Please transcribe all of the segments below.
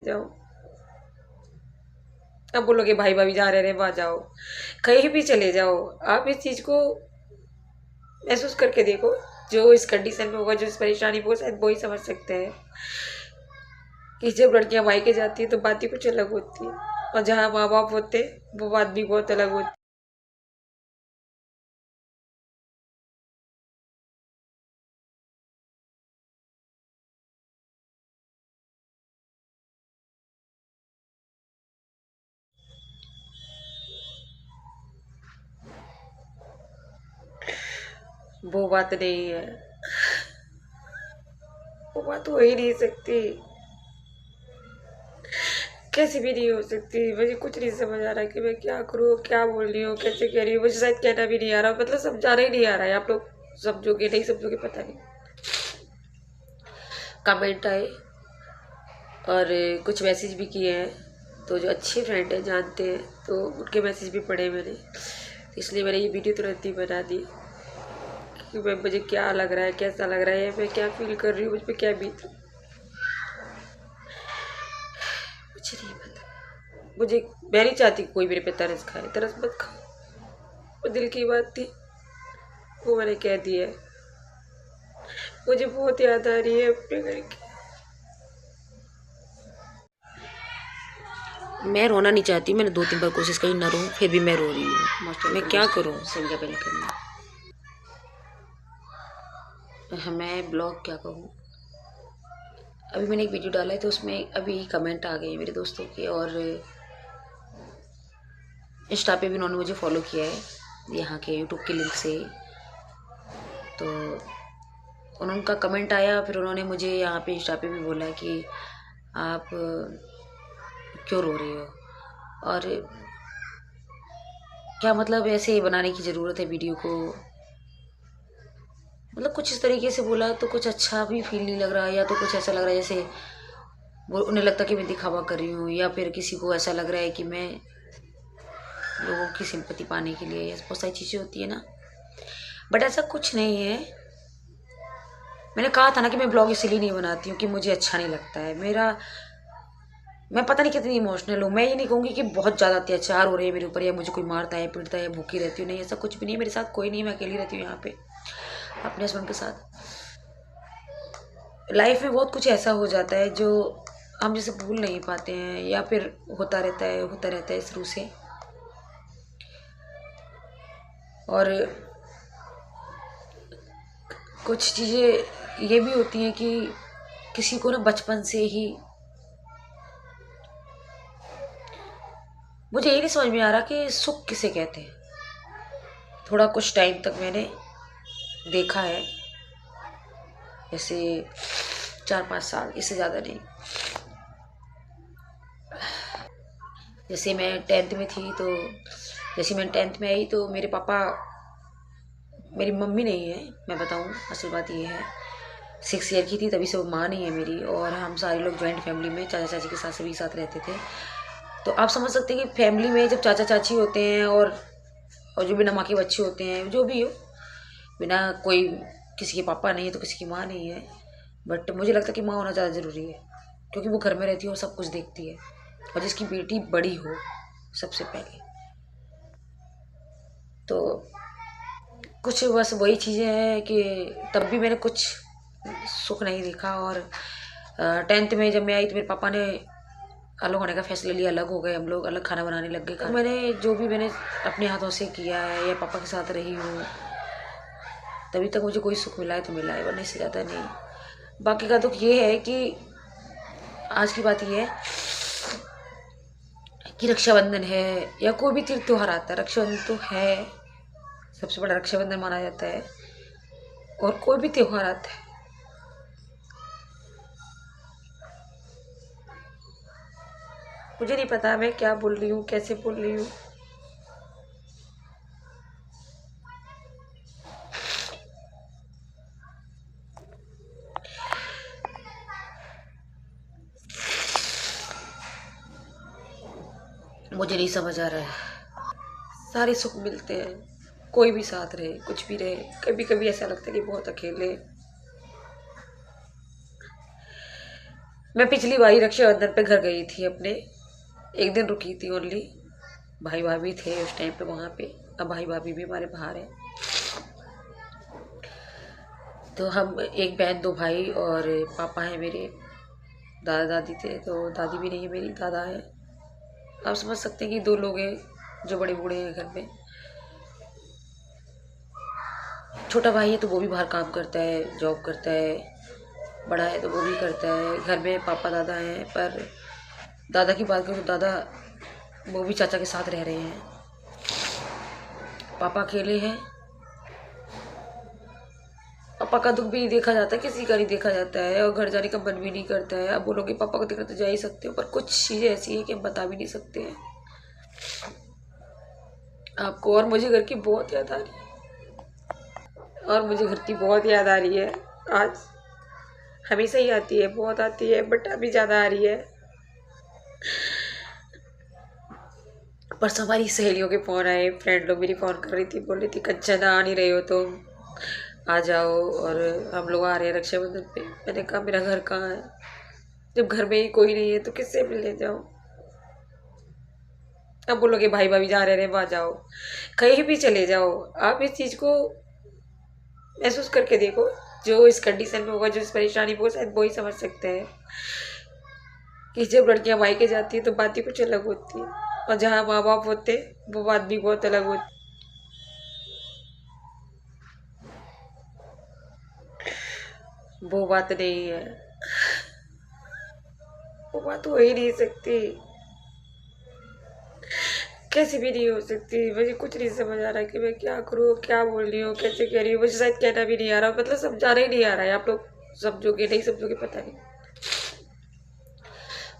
जाओ। अब बोलोगे भाई भाभी जा रहे वहां जाओ, कहीं भी चले जाओ, आप इस चीज को महसूस करके देखो। जो इस कंडीशन में होगा, जो इस परेशानी में होगा, शायद वो ही समझ सकते हैं कि जब लड़कियां मायके जाती है तो बात ही कुछ अलग होती है, और जहाँ माँ बाप होते वो बात भी बहुत अलग होती है। वो बात नहीं है, वो बात हो ही नहीं सकती, कैसे भी नहीं हो सकती। मुझे कुछ नहीं समझ आ रहा कि मैं क्या करूँ, क्या बोल रही हूँ, कैसे कह रही हूँ। मुझे शायद कहना भी नहीं आ रहा, मतलब समझाना ही नहीं आ रहा है। आप लोग समझोगे नहीं समझोगे पता नहीं। कमेंट आए और कुछ मैसेज भी किए हैं, तो जो अच्छे फ्रेंड हैं, जानते हैं, तो उनके मैसेज भी पढ़े मैंने, तो इसलिए मैंने ये वीडियो तुरंत ही बना दी कि मैं, मुझे क्या लग रहा है, कैसा लग रहा है, मैं क्या फील कर रही हूँ, मुझ पर क्या बीत, मुझे नहीं पता। मुझे, मैं नहीं चाहती कि कोई मेरे पे तरस खाए, तरस मत खाओ, वो दिल की बात थी, वो मैंने कह दिया है। मुझे बहुत याद आ रही है अपने घर की। मैं रोना नहीं चाहती, मैंने 2-3 बार कोशिश करी ना रो, फिर भी मैं रो रही हूँ। मैं क्या करूँ? मैं ब्लॉग क्या कहूँ। अभी मैंने एक वीडियो डाला है, तो उसमें अभी कमेंट आ गए मेरे दोस्तों के, और इंस्टा पे भी उन्होंने मुझे फॉलो किया है यहाँ के यूट्यूब के लिंक से। तो उनका कमेंट आया, फिर उन्होंने मुझे यहाँ पे इंस्टा पे भी बोला कि आप क्यों रो रही हो, और क्या मतलब ऐसे बनाने की ज़रूरत है वीडियो को। मतलब कुछ इस तरीके से बोला, तो कुछ अच्छा भी फील नहीं लग रहा, या तो कुछ ऐसा लग रहा है जैसे वो, उन्हें लगता कि मैं दिखावा कर रही हूँ, या फिर किसी को ऐसा लग रहा है कि मैं लोगों की सिंपैथी पाने के लिए, बहुत सारी चीज़ें होती है ना। बट ऐसा कुछ नहीं है। मैंने कहा था ना कि मैं ब्लॉग इसलिए नहीं बनाती हूँ कि मुझे अच्छा नहीं लगता है मेरा। मैं पता नहीं कितनी इमोशनल हूँ। मैं ये नहीं कहूँगी कि बहुत ज़्यादा अत्याचार हो रहे हैं मेरे ऊपर, या मुझे कोई मारता है, पीटता है, भूखी रहती हूँ, नहीं, ऐसा कुछ भी नहीं है मेरे साथ। कोई नहीं, मैं अकेली रहती हूँ यहाँ पे अपने हस्बैंड के साथ। लाइफ में बहुत कुछ ऐसा हो जाता है जो हम जैसे भूल नहीं पाते हैं, या फिर होता रहता है शुरू से। और कुछ चीज़ें ये भी होती हैं कि किसी को ना बचपन से ही, मुझे ये नहीं समझ में आ रहा कि सुख किसे कहते हैं। थोड़ा कुछ टाइम तक मैंने देखा है, जैसे 4-5 साल, इससे ज़्यादा नहीं। जैसे मैं 10th में थी, तो जैसे मैं 10th में आई, तो मेरे पापा, मेरी मम्मी नहीं है, मैं बताऊँ असल बात ये है, 6 ईयर की थी तभी से वो माँ नहीं है मेरी, और हम सारे लोग जॉइंट फैमिली में चाचा चाची के साथ सभी साथ रहते थे। तो आप समझ सकते हैं कि फैमिली में जब चाचा चाची होते हैं, और जो बिना माँ के बच्चे होते हैं, जो भी हो, बिना कोई, किसी के पापा नहीं है तो किसी की माँ नहीं है। बट मुझे लगता है कि माँ होना ज़्यादा ज़रूरी है, क्योंकि वो घर में रहती है और सब कुछ देखती है, और जिसकी बेटी बड़ी हो सबसे पहले। तो कुछ बस वही चीज़ें हैं कि तब भी मैंने कुछ सुख नहीं देखा। और 10th में जब मैं आई, तो मेरे पापा ने अलग होने का फैसला लिया, अलग हो गए हम लोग, अलग खाना बनाने लग गए। तो मैंने जो भी मैंने अपने हाथों से किया है, या पापा के साथ रही हूँ, तभी तक मुझे कोई सुख मिला है तो मिला है, वरना इससे ज़्यादा नहीं। बाकी का दुख ये है कि आज की बात ये है कि रक्षाबंधन है, या कोई भी तीर्थ त्योहार आता है, रक्षाबंधन तो है, सबसे बड़ा रक्षाबंधन माना जाता है, और कोई भी त्योहार आता है, मुझे नहीं पता मैं क्या बोल रही हूँ, कैसे बोल रही हूँ। मुझे नहीं समझ आ रहा है। सारे सुख मिलते हैं, कोई भी साथ रहे, कुछ भी रहे, कभी कभी ऐसा लगता है कि बहुत अकेले। मैं पिछली बारी रक्षाबंधन पे घर गई थी अपने, एक दिन रुकी थी ओनली। भाई भाभी थे उस टाइम पे वहाँ पे, अब भाई भाभी भी हमारे बाहर हैं। तो हम एक बहन दो भाई और पापा हैं मेरे, दादा दादी थे, तो दादी भी नहीं है मेरी, दादा है। आप समझ सकते हैं कि दो लोग हैं जो बड़े बूढ़े हैं घर में। छोटा भाई है तो वो भी बाहर काम करता है, जॉब करता है। बड़ा है तो वो भी करता है। घर में पापा दादा हैं, पर दादा की बात करूँ तो दादा वो भी चाचा के साथ रह रहे हैं। पापा अकेले हैं। पापा का दुख भी नहीं देखा जाता, किसी का नहीं देखा जाता है, और घर जाने का मन भी नहीं करता है। अब बोलोगे पापा को देखना तो जा ही सकते हो, पर कुछ चीज़ें ऐसी हैं कि हम बता भी नहीं सकते हैं आपको। और मुझे घर की बहुत याद आ रही है, और मुझे घर की बहुत याद आ रही है। आज हमेशा ही आती है, बहुत आती है, बट अभी ज़्यादा आ रही है। परसों हमारी सहेलियों के फ़ोन आए, फ्रेंड लोग मेरी फ़ोन कर रही थी, बोल रही थी कंचना आ नहीं रही हो तुम, आ जाओ, और हम लोग आ रहे हैं रक्षाबंधन पे। मैंने कहा मेरा घर कहाँ है, जब घर में ही कोई नहीं है तो किससे मिलने जाऊँ। अब बोलोगे भाई भाभी जा रहे हैं, वहाँ जाओ, कहीं भी चले जाओ। आप इस चीज़ को महसूस करके देखो, जो इस कंडीशन में होगा, जो इस परेशानी में होगा, शायद वो ही समझ सकते हैं कि जब लड़कियां मायके जाती है तो बात ही कुछ अलग होती है, और जहाँ माँ बाप होते वो बात भी बहुत अलग होती। वो बात नहीं है, वो बात हो ही नहीं सकती, कैसे भी नहीं हो सकती। मुझे कुछ नहीं समझ आ रहा कि मैं क्या करूँ, क्या बोल रही हूँ, कैसे कह रही हूँ। मुझे शायद कहना भी नहीं आ रहा, मतलब समझाना ही नहीं आ रहा है। आप लोग समझोगे नहीं समझोगे पता नहीं।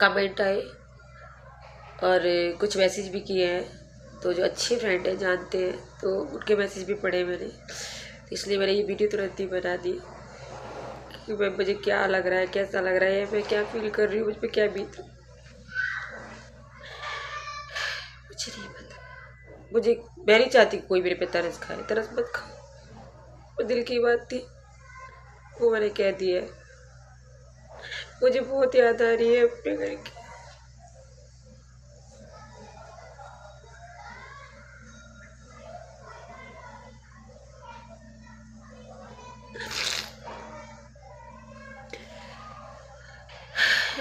कमेंट आए और कुछ मैसेज भी किए हैं, तो जो अच्छे फ्रेंड हैं जानते हैं, तो उनके मैसेज भी पढ़े मैंने, तो इसलिए मैंने ये वीडियो तुरंत ही बना दी कि मैं, मुझे क्या लग रहा है, कैसा लग रहा है, मैं क्या फील कर रही हूँ, मुझ पर क्या बीत रहा, कुछ नहीं पता मुझे। मैं नहीं चाहती कि कोई मेरे पे तरस खाए, तरस मत खाओ, वो दिल की बात थी, वो मैंने कह दी है। मुझे बहुत याद आ रही है अपने घर की।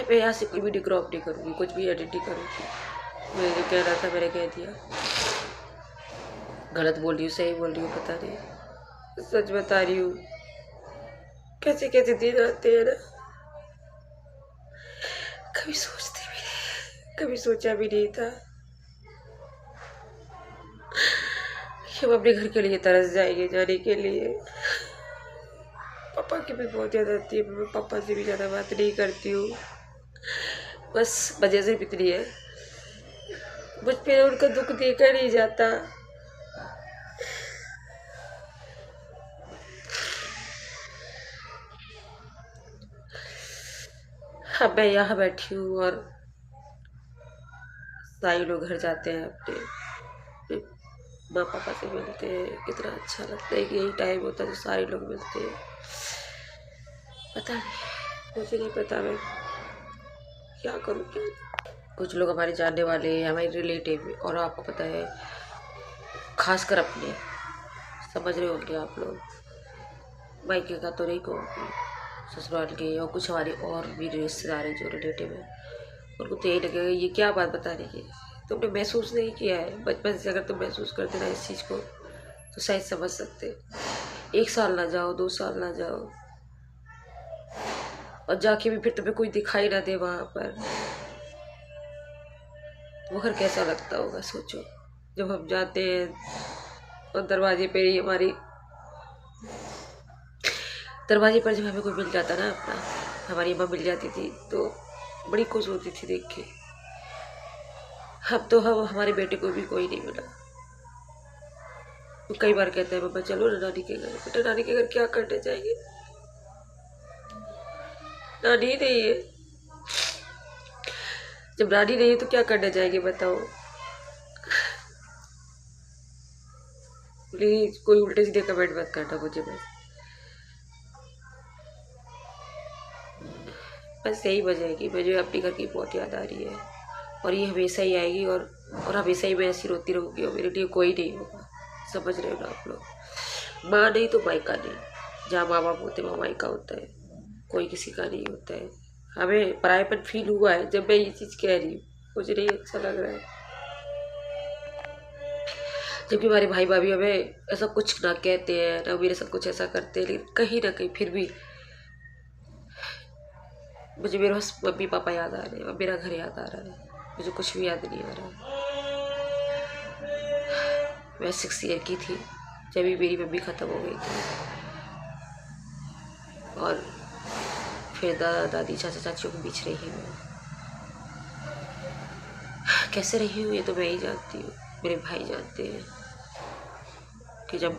मैं यहाँ से कोई वीडियो क्रॉप नहीं करूँगी, कुछ भी एडिट नहीं करूँगी। मैं जो कह रहा था मैंने कह दिया। गलत बोल रही हूँ, सही बोल रही हूँ पता नहीं, सच बता रही हूँ। कैसे कैसे दिन आते हैं ना, कभी सोचते भी नहीं, कभी सोचा भी नहीं था कि हम अपने घर के लिए तरस जाएंगे जाने के लिए। पापा की भी बहुत याद आती है, मैं पापा से भी ज़्यादा बात नहीं करती हूँ, बस वजह से इतनी है, मुझ पे उनका दुख देखा नहीं जाता। अब मैं यहाँ बैठी हूँ और सारे लोग घर जाते हैं अपने माँ पापा से मिलते हैं। कितना अच्छा लगता है कि यही टाइम होता है जो सारे लोग मिलते हैं। पता नहीं, मुझे नहीं पता मैं क्या करूँ क्या। कुछ लोग हमारे जानने वाले, हमारे रिलेटिव, और आपको पता है खासकर अपने, समझ रहे होंगे आप लोग, मायके का तो नहीं कहूँगी, ससुराल के, और कुछ हमारे और भी रिश्तेदार हैं जो रिलेटिव हैं, उनको तो यही लगेगा ये क्या बात बता रही है, तुमने महसूस नहीं किया है बचपन से। अगर तुम महसूस करते ना इस चीज़ को तो शायद समझ सकते। 1 साल ना जाओ, 2 साल ना जाओ, और जाके भी फिर तुम्हें कोई दिखाई ना दे वहाँ पर, वो घर कैसा लगता होगा सोचो। जब हम जाते हैं और दरवाजे पे ही दरवाजे पर जब हमें कोई मिल जाता ना अपना, हमारी अम्मा मिल जाती थी तो बड़ी खुश होती थी देख के। अब तो हम हमारे बेटे को भी कोई नहीं मिला। तो कई बार कहते हैं मम्मा चलो ना नानी के घर। बेटा नानी के घर क्या करने जाएंगे, नानी नहीं है। जब नानी नहीं है तो क्या करने जाएंगे बताओ। प्लीज कोई उल्टे सीधे कमेंट मत करना मुझे बस। बस यही वजह है कि मुझे अपने घर की बहुत याद आ रही है, और ये हमेशा ही आएगी, और हमेशा ही मैं ऐसी रोती रहूँगी, और मेरे लिए कोई नहीं होगा। समझ रहे हो ना आप लोग? माँ नहीं तो मायका नहीं, जहाँ माँ बाप होते वहाँ मायका होता है, कोई किसी का नहीं होता है। हमें परायापन फील हुआ है जब मैं ये चीज़ कह रही हूँ, मुझे नहीं अच्छा लग रहा है। जबकि हमारे भाई भाभी हमें ऐसा कुछ ना कहते हैं, ना मेरे साथ कुछ ऐसा करते हैं, लेकिन कहीं ना कहीं फिर भी मुझे मेरे बस मम्मी पापा याद आ रहे हैं, और मेरा घर याद आ रहा है, मुझे कुछ भी याद नहीं आ रहा। मैं 6 ईयर की थी जब भी मेरी मम्मी ख़त्म हो गई थी, और फिर दादा दादी चाचा चाचियों के बीच रही हूँ। कैसे रही हूँ ये तो मैं ही जानती हूँ, मेरे भाई जानते हैं कि जब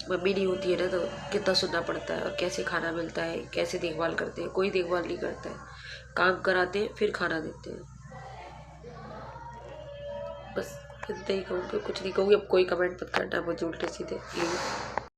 मम्मी नहीं होती है ना तो कितना सुनना पड़ता है, और कैसे खाना मिलता है, कैसे देखभाल करते हैं। कोई देखभाल नहीं करता है, काम कराते हैं फिर खाना देते हैं। बस इतना ही कहूँगी, कुछ नहीं कहूँगी। अब कोई कमेंट मत करना मुझे उल्टे सीधे, प्लीज़।